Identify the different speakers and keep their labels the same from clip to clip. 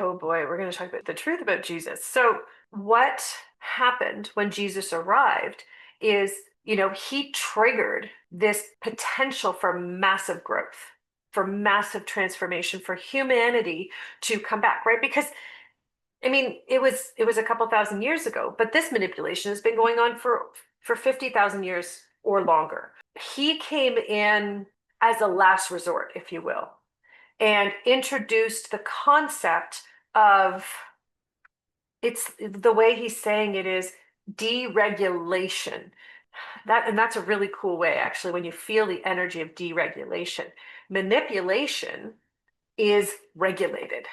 Speaker 1: Oh boy, we're going to talk about the truth about Jesus. So, what happened when Jesus arrived is, he triggered this potential for massive growth, for massive transformation, for humanity to come back, right? Because I mean, it was a couple thousand years ago, but this manipulation has been going on for 50,000 years or longer. He came in as a last resort, if you will, and introduced the concept of it's the way he's saying it is deregulation. That's a really cool way, actually, when you feel the energy of deregulation. Manipulation is regulated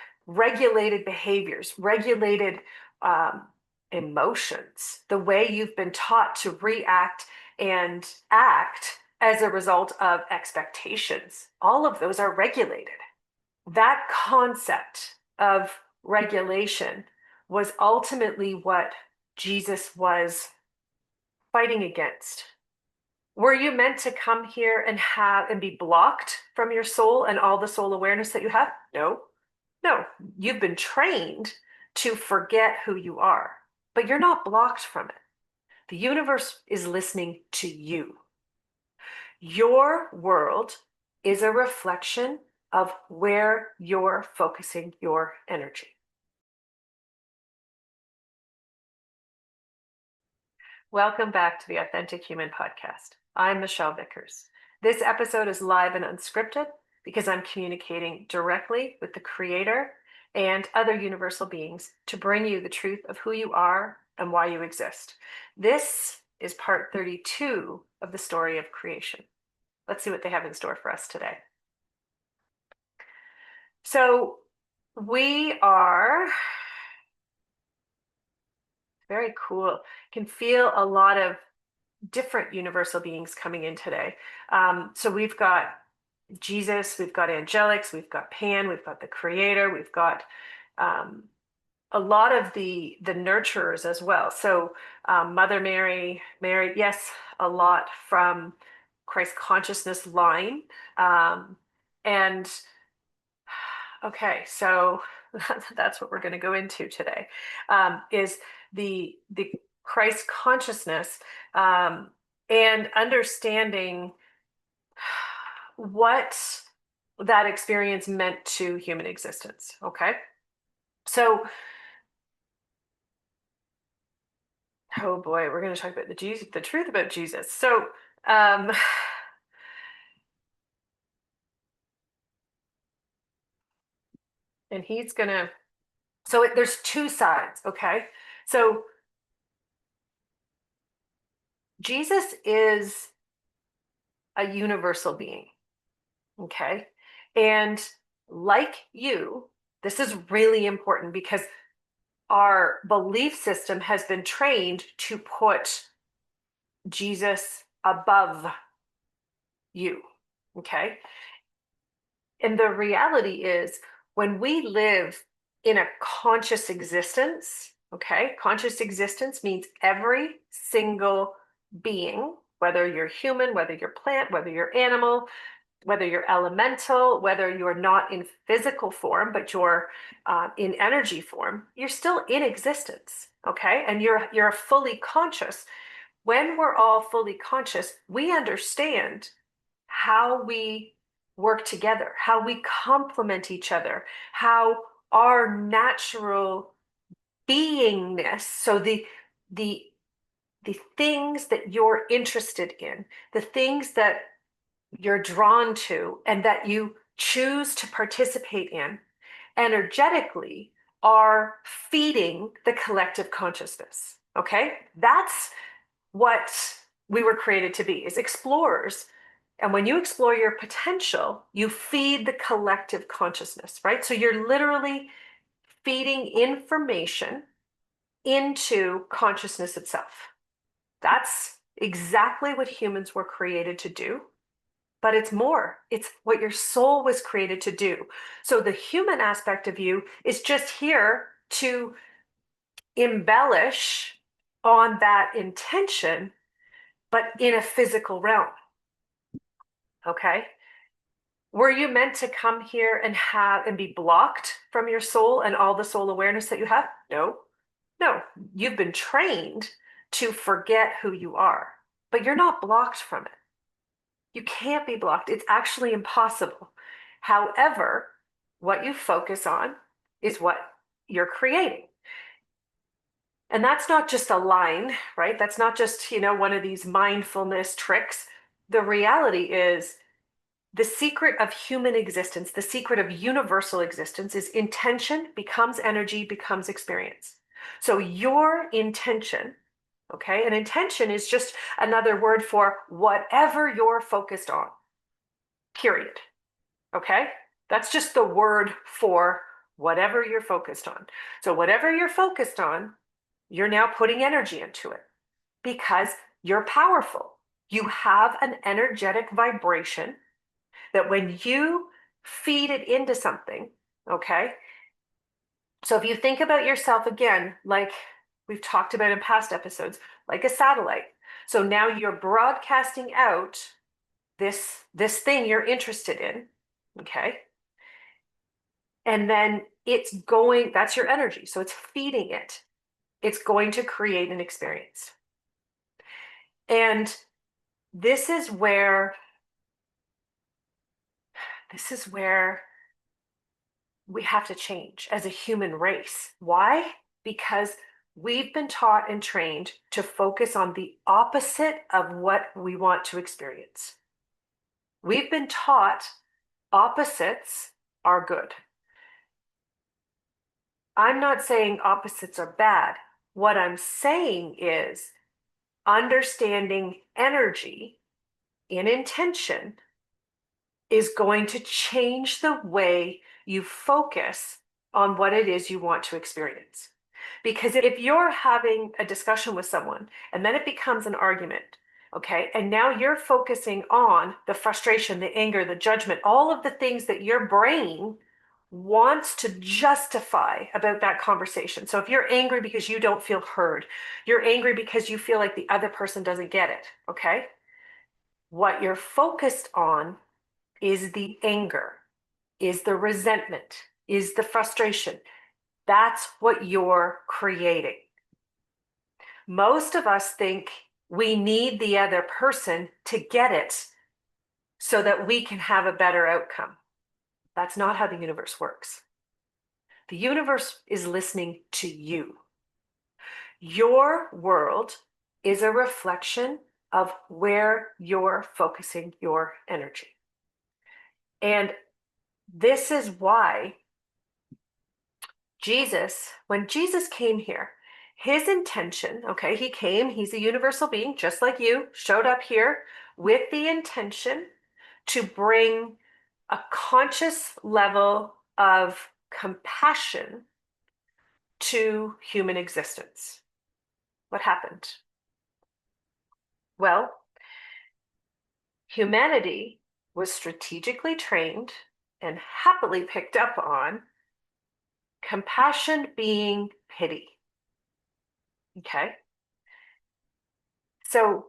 Speaker 1: behaviors, regulated um, emotions, the way you've been taught to react and act as a result of expectations. All of those are regulated. That concept of regulation was ultimately what Jesus was fighting against. Were you meant to come here and have and be blocked from your soul and all the soul awareness that you have? No. No, you've been trained to forget who you are, but you're not blocked from it. The universe is listening to you. Your world is a reflection of where you're focusing your energy. Welcome back to the Authentic Human Podcast. I'm Michelle Vickers. This episode is live and unscripted because I'm communicating directly with the Creator and other universal beings to bring you the truth of who you are and why you exist. This is part 32 of the story of creation. Let's see what they have in store for us today. So we are very cool. Can feel a lot of different universal beings coming in today. So we've got Jesus, we've got angelics, we've got Pan, we've got the Creator, we've got a lot of the nurturers as well. So Mother Mary, yes, a lot from Christ consciousness line. And okay, so that's what we're going to go into today, is the Christ consciousness, and understanding what that experience meant to human existence. Okay, so oh boy, we're going to talk about the truth about Jesus. So um, and he's gonna. So there's two sides. Okay, so Jesus is a universal being. Okay. And like you, this is really important because our belief system has been trained to put Jesus above you. Okay. And the reality is, when we live in a conscious existence, okay, conscious existence means every single being, whether you're human, whether you're plant, whether you're animal, whether you're elemental, whether you're not in physical form, but you're in energy form, you're still in existence, okay? And you're fully conscious. When we're all fully conscious, we understand how we work together, how we complement each other, how our natural beingness, so the the things that you're interested in, the things that you're drawn to and that you choose to participate in energetically are feeding the collective consciousness. Okay, that's what we were created to be, is explorers. And when you explore your potential, you feed the collective consciousness, right? So you're literally feeding information into consciousness itself. That's exactly what humans were created to do. But it's more. It's what your soul was created to do. So the human aspect of you is just here to embellish on that intention, but in a physical realm. Okay. Were you meant to come here and have and be blocked from your soul and all the soul awareness that you have? No. No, you've been trained to forget who you are, but you're not blocked from it. You can't be blocked. It's actually impossible. However, what you focus on is what you're creating. And that's not just a line, right? That's not just, one of these mindfulness tricks. The reality is the secret of human existence, the secret of universal existence is intention becomes energy, becomes experience. So your intention, okay, and intention is just another word for whatever you're focused on, period. Okay? That's just the word for whatever you're focused on. So, whatever you're focused on, you're now putting energy into it because you're powerful. You have an energetic vibration that when you feed it into something, okay? So, if you think about yourself again, like we've talked about in past episodes, like a satellite. So now you're broadcasting out this thing you're interested in, okay? And then it's going, that's your energy. So it's feeding it. It's going to create an experience. And this is where this is where we have to change as a human race. Why? Because we've been taught and trained to focus on the opposite of what we want to experience. We've been taught opposites are good. I'm not saying opposites are bad. What I'm saying is understanding energy in intention is going to change the way you focus on what it is you want to experience. Because if you're having a discussion with someone and then it becomes an argument, okay, and now you're focusing on the frustration, the anger, the judgment, all of the things that your brain wants to justify about that conversation. So if you're angry because you don't feel heard, you're angry because you feel like the other person doesn't get it, okay? What you're focused on is the anger, is the resentment, is the frustration. That's what you're creating. Most of us think we need the other person to get it so that we can have a better outcome. That's not how the universe works. The universe is listening to you. Your world is a reflection of where you're focusing your energy. And this is why when Jesus came here, his intention, okay, he came, he's a universal being, just like you, showed up here with the intention to bring a conscious level of compassion to human existence. What happened? Well, humanity was strategically trained and happily picked up on compassion being pity. Okay? So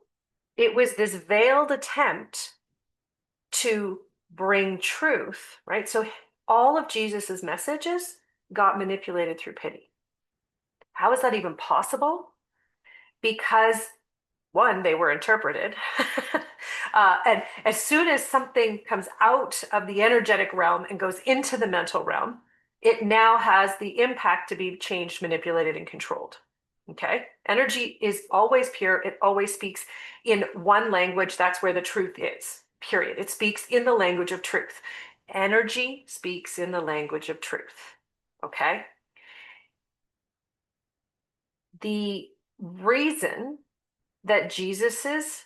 Speaker 1: it was this veiled attempt to bring truth, right? So all of Jesus's messages got manipulated through pity. How is that even possible? Because one, they were interpreted. And as soon as something comes out of the energetic realm and goes into the mental realm, it now has the impact to be changed, manipulated, and controlled. Okay? Energy is always pure. It always speaks in one language. That's where the truth is, period. It speaks in the language of truth. Energy speaks in the language of truth. Okay? The reason that Jesus's,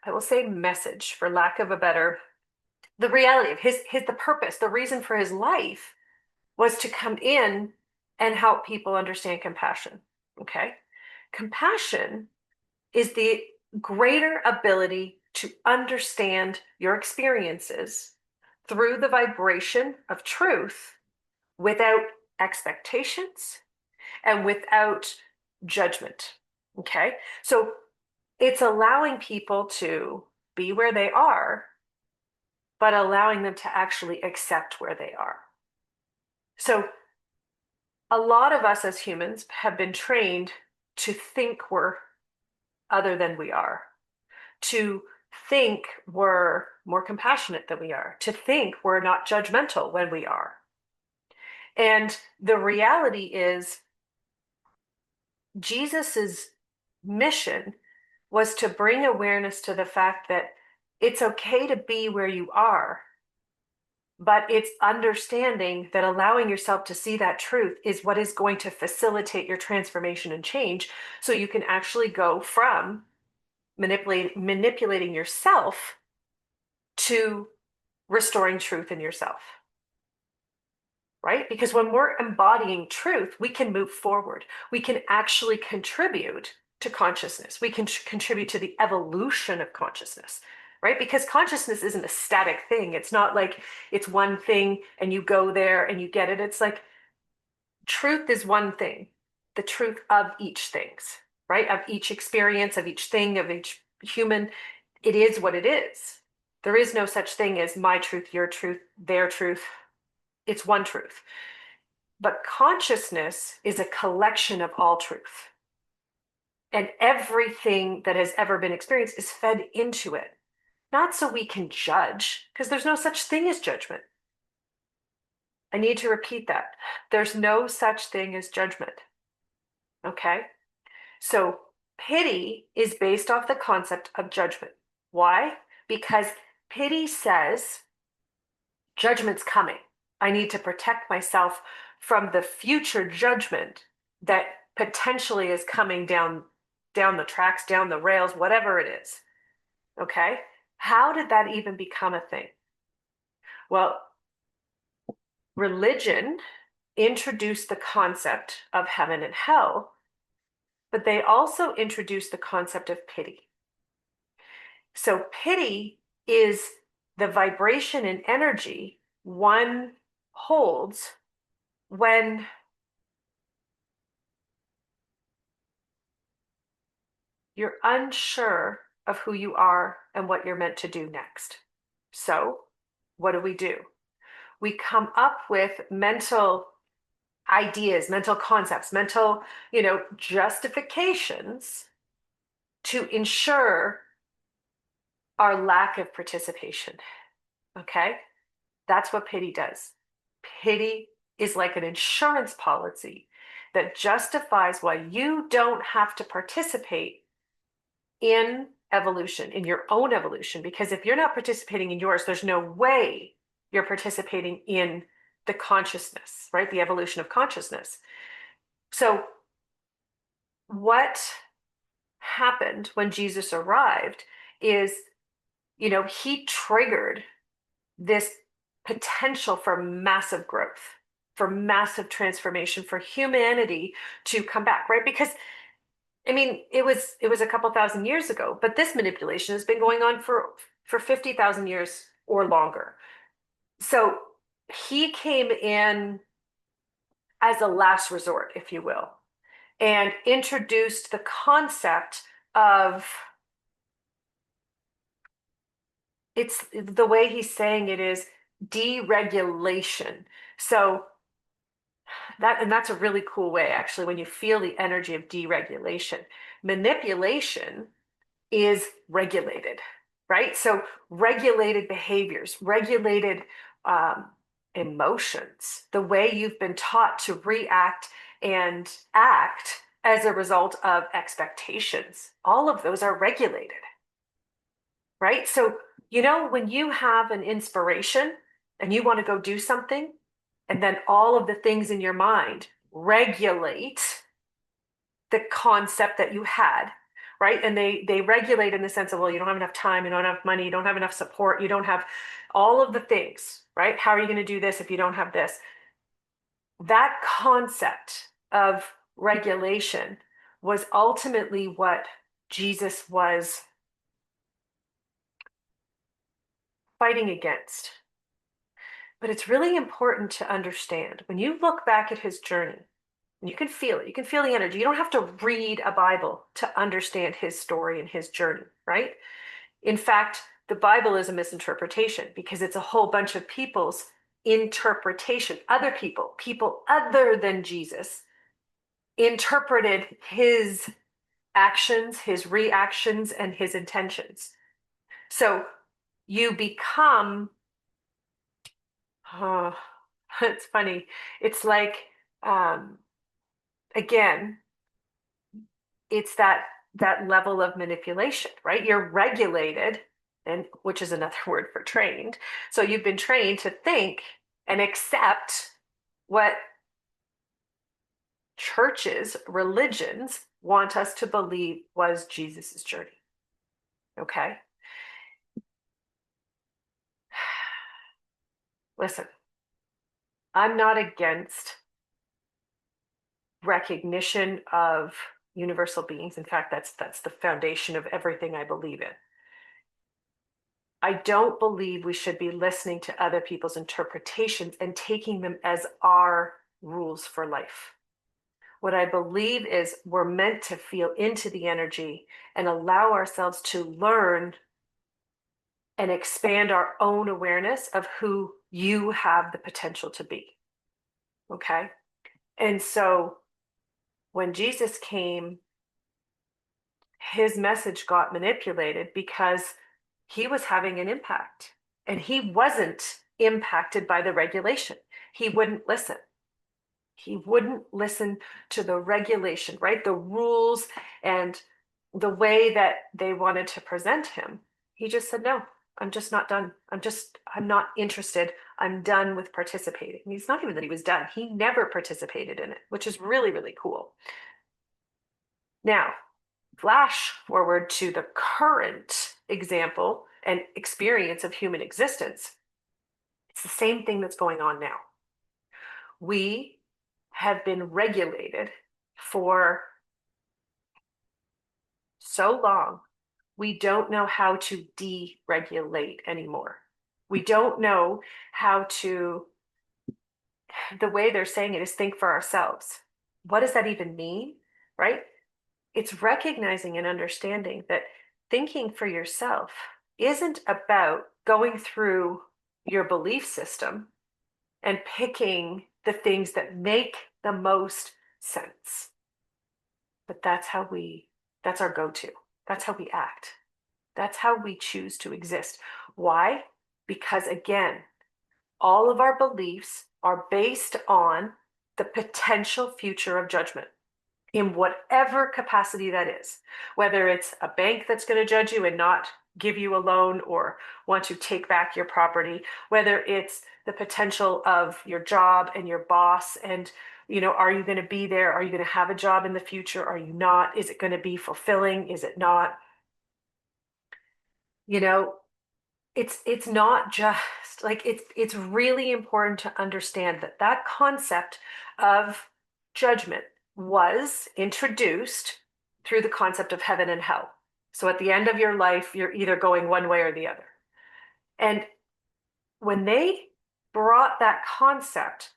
Speaker 1: I will say, message, for lack of a better, the reality of the purpose, the reason for his life was to come in and help people understand compassion. Okay? Compassion is the greater ability to understand your experiences through the vibration of truth without expectations and without judgment. Okay? So it's allowing people to be where they are but allowing them to actually accept where they are. So a lot of us as humans have been trained to think we're other than we are, to think we're more compassionate than we are, to think we're not judgmental when we are. And the reality is, Jesus's mission was to bring awareness to the fact that it's okay to be where you are, but it's understanding that allowing yourself to see that truth is what is going to facilitate your transformation and change, so you can actually go from manipulating yourself to restoring truth in yourself. Right? Because when we're embodying truth, we can move forward. We can actually contribute to consciousness. We can contribute to the evolution of consciousness, right? Because consciousness isn't a static thing. It's not like it's one thing and you go there and you get it. It's like truth is one thing, the truth of each things, right? Of each experience, of each thing, of each human. It is what it is. There is no such thing as my truth, your truth, their truth. It's one truth. But consciousness is a collection of all truth. And everything that has ever been experienced is fed into it. Not so we can judge, because there's no such thing as judgment. I need to repeat that. There's no such thing as judgment. Okay? So pity is based off the concept of judgment. Why? Because pity says judgment's coming. I need to protect myself from the future judgment that potentially is coming down the tracks, down the rails, whatever it is. Okay? How did that even become a thing? Well, religion introduced the concept of heaven and hell, but they also introduced the concept of pity. So pity is the vibration and energy one holds when you're unsure of who you are and what you're meant to do next. So what do? We come up with mental ideas, mental concepts, mental, justifications to ensure our lack of participation. Okay? That's what pity does. Pity is like an insurance policy that justifies why you don't have to participate in evolution, in your own evolution. Because if you're not participating in yours, there's no way you're participating in the consciousness, right? The evolution of consciousness. So what happened when Jesus arrived is, he triggered this potential for massive growth, for massive transformation, for humanity to come back, right? Because it was a couple thousand years ago, but this manipulation has been going on for 50,000 years or longer. So he came in as a last resort, if you will, and introduced the concept of, it's the way he's saying it is deregulation. So that's a really cool way, actually, when you feel the energy of deregulation. Manipulation is regulated, right? So regulated behaviors, regulated emotions, the way you've been taught to react and act as a result of expectations, all of those are regulated, right? So, when you have an inspiration and you want to go do something, and then all of the things in your mind regulate the concept that you had, right? And they regulate in the sense of, well, you don't have enough time, you don't have money, you don't have enough support, you don't have all of the things, right? How are you going to do this if you don't have this? That concept of regulation was ultimately what Jesus was fighting against. But it's really important to understand when you look back at his journey, and you can feel it, you can feel the energy. You don't have to read a Bible to understand his story and his journey, right? In fact, the Bible is a misinterpretation because it's a whole bunch of people's interpretation. Other people other than Jesus, interpreted his actions, his reactions, and his intentions. So you become, oh, it's funny. It's like, um, again, it's that level of manipulation, right? You're regulated, and which is another word for trained. So you've been trained to think and accept what churches, religions want us to believe was Jesus's journey. Okay? Listen, I'm not against recognition of universal beings. In fact, that's the foundation of everything I believe in. I don't believe we should be listening to other people's interpretations and taking them as our rules for life. What I believe is we're meant to feel into the energy and allow ourselves to learn and expand our own awareness of who you have the potential to be. Okay? And so when Jesus came, his message got manipulated because he was having an impact and he wasn't impacted by the regulation. He wouldn't listen. He wouldn't listen to the regulation, right? The rules and the way that they wanted to present him. He just said, no, I'm just not done. I'm not interested. I'm done with participating. And it's not even that he was done. He never participated in it, which is really, really cool. Now, flash forward to the current example and experience of human existence. It's the same thing that's going on now. We have been regulated for so long, we don't know how to deregulate anymore. We don't know how to, the way they're saying it is think for ourselves. What does that even mean? Right? It's recognizing and understanding that thinking for yourself isn't about going through your belief system and picking the things that make the most sense. But that's our go-to. That's how we act. That's how we choose to exist. Why? Because again, all of our beliefs are based on the potential future of judgment in whatever capacity that is, whether it's a bank that's going to judge you and not give you a loan or want to take back your property, whether it's the potential of your job and your boss and are you going to be there? Are you going to have a job in the future? Are you not? Is it going to be fulfilling? Is it not? You know, it's not just like it's really important to understand that concept of judgment was introduced through the concept of heaven and hell. So at the end of your life, you're either going one way or the other. And when they brought that concept,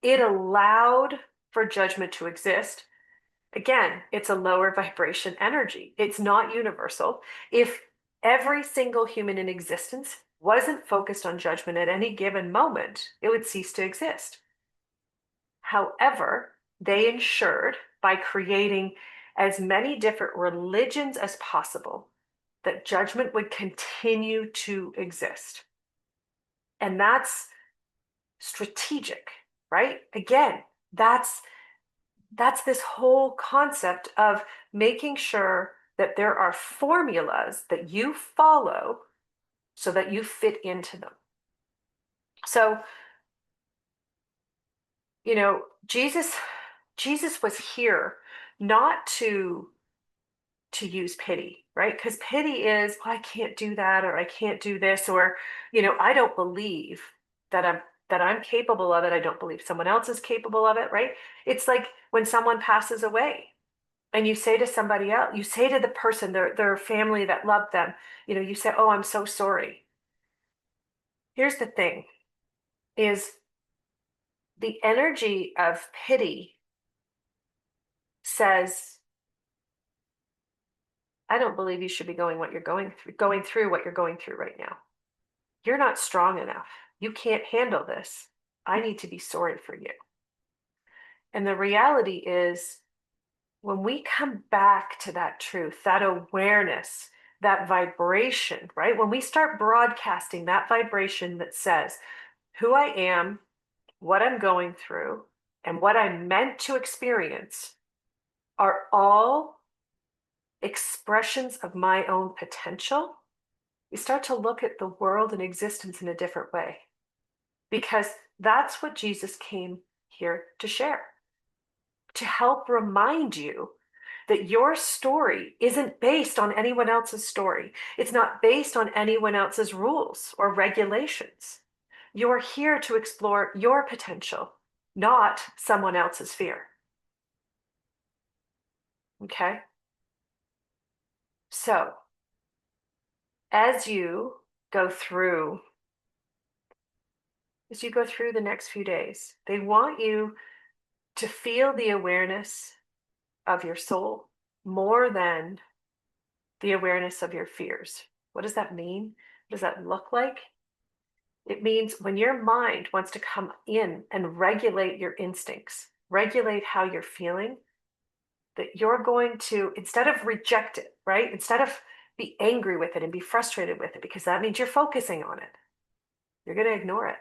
Speaker 1: it allowed for judgment to exist. Again, it's a lower vibration energy. It's not universal. If every single human in existence wasn't focused on judgment at any given moment, it would cease to exist. However, they ensured by creating as many different religions as possible that judgment would continue to exist. And that's strategic, right? Again, that's this whole concept of making sure that there are formulas that you follow so that you fit into them. So, Jesus was here not to use pity, right? Because pity is, well, I can't do that, or I can't do this, or I don't believe that I'm capable of it. I don't believe someone else is capable of it, right? It's like when someone passes away and you say to somebody else, you say to the person, their family that loved them, you say, oh, I'm so sorry. Here's the thing is the energy of pity says, I don't believe you should be going through what you're going through right now. You're not strong enough. You can't handle this. I need to be sorry for you. And the reality is, when we come back to that truth, that awareness, that vibration, right? When we start broadcasting that vibration that says who I am, what I'm going through, and what I'm meant to experience are all expressions of my own potential, we start to look at the world and existence in a different way. Because that's what Jesus came here to share, to help remind you that your story isn't based on anyone else's story. It's not based on anyone else's rules or regulations. You're here to explore your potential, not someone else's fear. Okay? So, as you go through the next few days, they want you to feel the awareness of your soul more than the awareness of your fears. What does that mean? What does that look like? It means when your mind wants to come in and regulate your instincts, regulate how you're feeling, that you're going to, instead of reject it, right? Instead of be angry with it and be frustrated with it, because that means you're focusing on it, you're going to ignore it.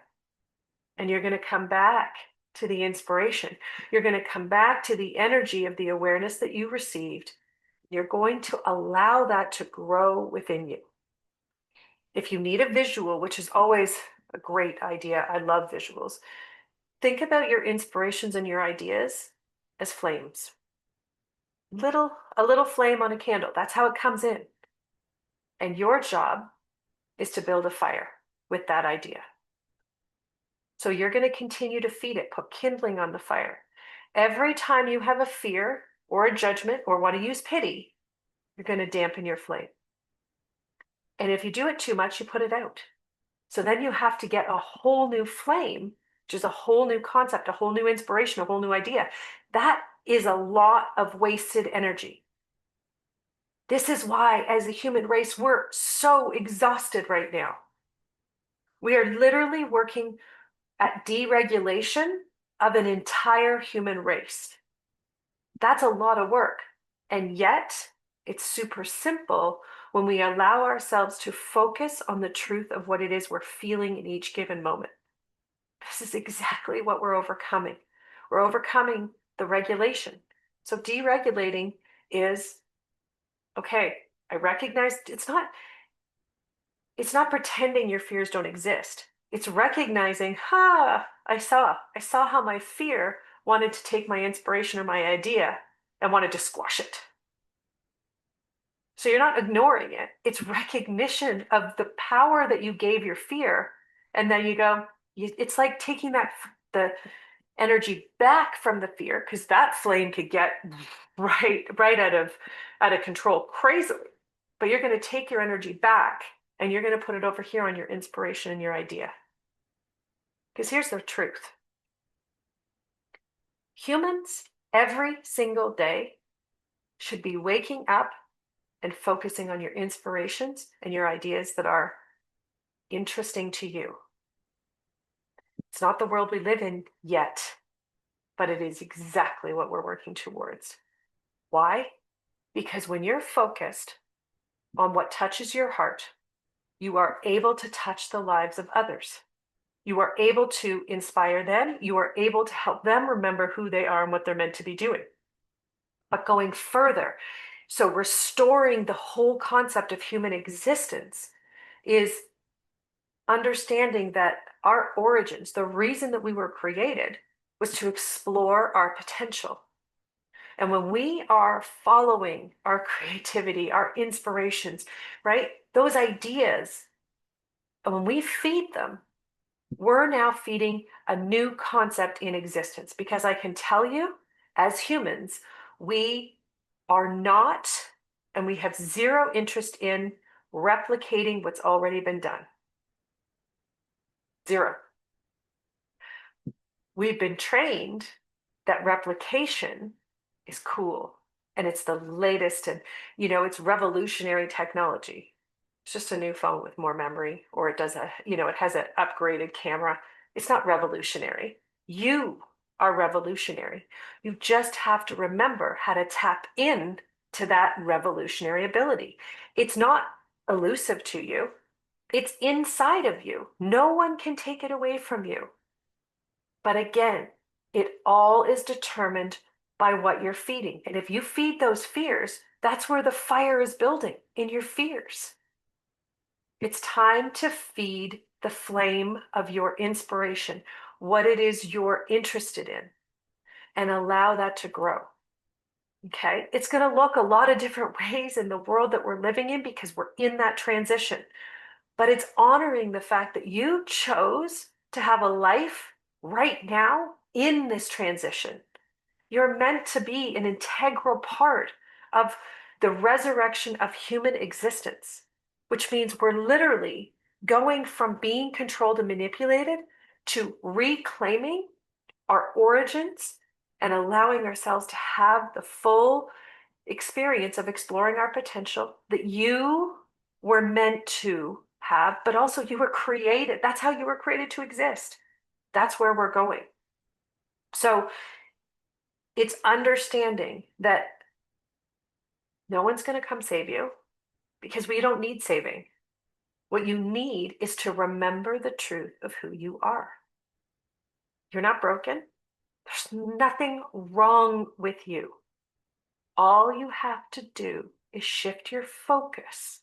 Speaker 1: And you're going to come back to the inspiration. You're going to come back to the energy of the awareness that you received. You're going to allow that to grow within you. If you need a visual, which is always a great idea, I love visuals, think about your inspirations and your ideas as flames. A little flame on a candle. That's how it comes in. And your job is to build a fire with that idea. So you're going to continue to feed it, put kindling on the fire. Every time you have a fear or a judgment or want to use pity, you're going to dampen your flame. And if you do it too much, you put it out. So then you have to get a whole new flame, which is a whole new concept, a whole new inspiration, a whole new idea. That is a lot of wasted energy. This is why, as a human race, we're so exhausted right now. We are literally working at deregulation of an entire human race. That's a lot of work. And yet, it's super simple when we allow ourselves to focus on the truth of what it is we're feeling in each given moment. This is exactly what we're overcoming. We're overcoming the regulation. So deregulating is, okay, I recognize it's not pretending your fears don't exist. It's recognizing, I saw how my fear wanted to take my inspiration or my idea and wanted to squash it. So you're not ignoring it. It's recognition of the power that you gave your fear. And then you go, it's like taking the energy back from the fear, because that flame could get right out of control crazily. But you're going to take your energy back and you're going to put it over here on your inspiration and your idea. Because here's the truth. Humans every single day should be waking up and focusing on your inspirations and your ideas that are interesting to you. It's not the world we live in yet, but it is exactly what we're working towards. Why? Because when you're focused on what touches your heart, you are able to touch the lives of others. You are able to inspire them. You are able to help them remember who they are and what they're meant to be doing. But going further, so restoring the whole concept of human existence is understanding that our origins, the reason that we were created, was to explore our potential. And when we are following our creativity, our inspirations, right, those ideas, and when we feed them, we're now feeding a new concept in existence. Because I can tell you, as humans, we are not, and we have zero interest in replicating what's already been done. Zero. We've been trained that replication is cool. and it's the latest, and it's revolutionary technology. It's just a new phone with more memory, or it does it has an upgraded camera. It's not revolutionary. You are revolutionary. You just have to remember how to tap in to that revolutionary ability. It's not elusive to you. It's inside of you. No one can take it away from you. But again, it all is determined by what you're feeding. And if you feed those fears, that's where the fire is building, in your fears. It's time to feed the flame of your inspiration, what it is you're interested in, and allow that to grow. Okay. It's going to look a lot of different ways in the world that we're living in because we're in that transition. But it's honoring the fact that you chose to have a life right now in this transition. You're meant to be an integral part of the resurrection of human existence, which means we're literally going from being controlled and manipulated to reclaiming our origins and allowing ourselves to have the full experience of exploring our potential that you were meant to have, but also you were created. That's how you were created to exist. That's where we're going. So it's understanding that no one's going to come save you because we don't need saving. What you need is to remember the truth of who you are. You're not broken. There's nothing wrong with you. All you have to do is shift your focus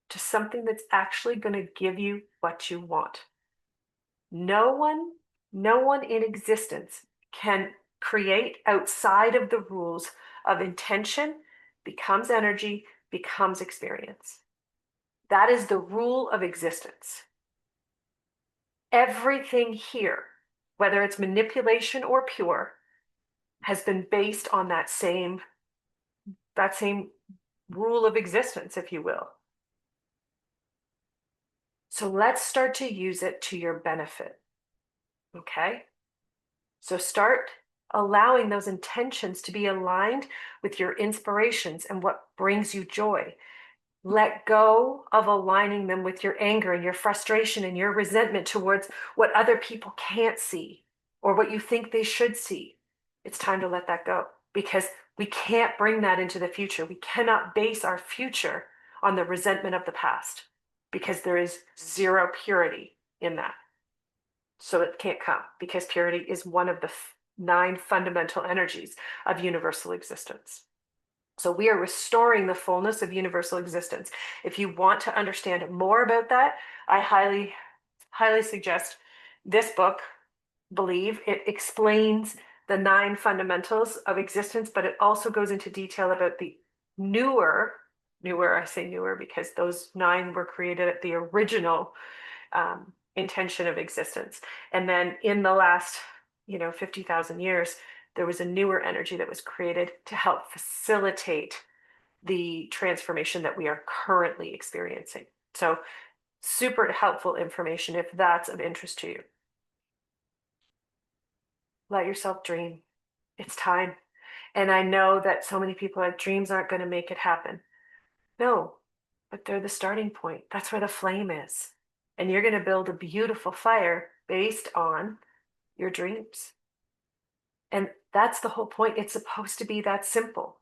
Speaker 1: to something that's actually going to give you what you want. No one in existence can create outside of the rules of intention, becomes energy, becomes experience. That is the rule of existence. Everything here, whether it's manipulation or pure, has been based on that same rule of existence, if you will. So let's start to use it to your benefit. Okay? So start allowing those intentions to be aligned with your inspirations and what brings you joy. Let go of aligning them with your anger and your frustration and your resentment towards what other people can't see or what you think they should see. It's time to let that go because we can't bring that into the future. We cannot base our future on the resentment of the past because there is zero purity in that. So it can't come because purity is one of the 9 fundamental energies of universal existence. So we are restoring the fullness of universal existence. If you want to understand more about that, I highly, highly suggest this book, Believe. It explains the 9 fundamentals of existence, but it also goes into detail about the newer, I say newer because those 9 were created at the original intention of existence. And then in the last, 50,000 years, there was a newer energy that was created to help facilitate the transformation that we are currently experiencing. So super helpful information if that's of interest to you. Let yourself dream. It's time. And I know that so many people like dreams aren't going to make it happen. No, but they're the starting point. That's where the flame is. And you're going to build a beautiful fire based on your dreams. And that's the whole point. It's supposed to be that simple.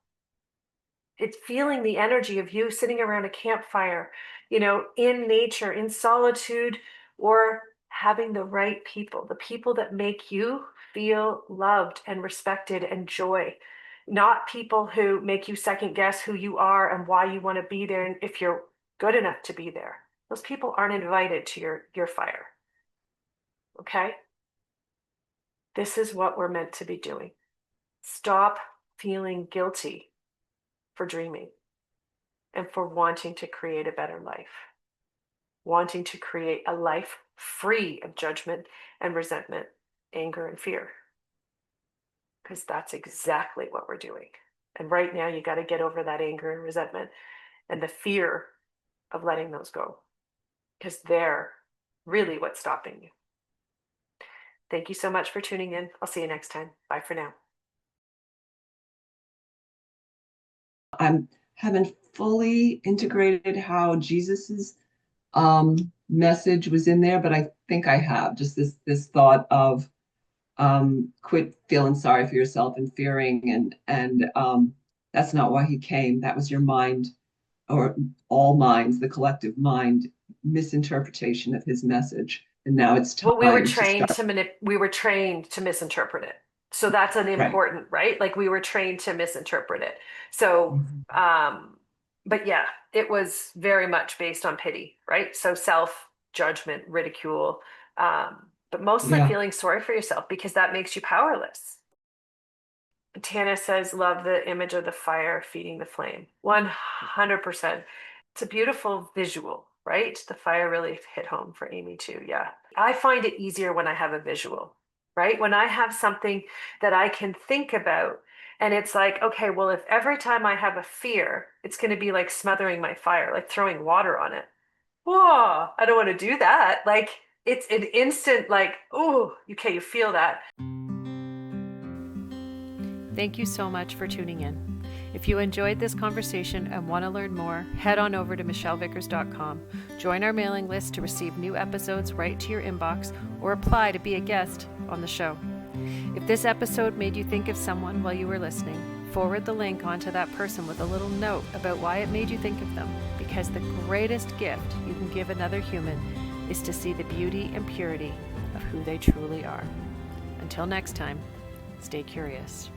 Speaker 1: It's feeling the energy of you sitting around a campfire, in nature, in solitude, or having the right people, the people that make you feel loved and respected and joy, not people who make you second guess who you are and why you want to be there and if you're good enough to be there. Those people aren't invited to your fire. Okay? This is what we're meant to be doing. Stop feeling guilty for dreaming and for wanting to create a better life, wanting to create a life free of judgment and resentment, anger and fear. Because that's exactly what we're doing. And right now, you got to get over that anger and resentment and the fear of letting those go, because they're really what's stopping you. Thank you so much for tuning in. I'll see you next time. Bye for now.
Speaker 2: I haven't fully integrated how Jesus's message was in there, but I think I have just this thought of quit feeling sorry for yourself and fearing, and that's not why he came. That was your mind, or all minds, the collective mind misinterpretation of his message. And now it's
Speaker 1: Well,
Speaker 2: time to start.
Speaker 1: we were trained to misinterpret it. So that's an
Speaker 2: Right.
Speaker 1: important, right? Like we were trained to misinterpret it. So,
Speaker 2: Mhm.
Speaker 1: but yeah, it was very much based on pity, right? So self judgment, ridicule, but mostly
Speaker 2: Yeah.
Speaker 1: feeling sorry for yourself because that makes you powerless. Tana says, love the image of the fire feeding the flame. 100%. It's a beautiful visual, right? The fire really hit home for Amy too. Yeah. I find it easier when I have a visual, right? When I have something that I can think about, and it's like, okay, well, if every time I have a fear, it's going to be like smothering my fire, like throwing water on it. Whoa, I don't want to do that. Like, it's an instant, like, oh, okay, you feel that. Thank you so much for tuning in. If you enjoyed this conversation and want to learn more, head on over to michellevickers.com. Join our mailing list to receive new episodes right to your inbox or apply to be a guest on the show. If this episode made you think of someone while you were listening, forward the link onto that person with a little note about why it made you think of them, because the greatest gift you can give another human is to see the beauty and purity of who they truly are. Until next time, stay curious.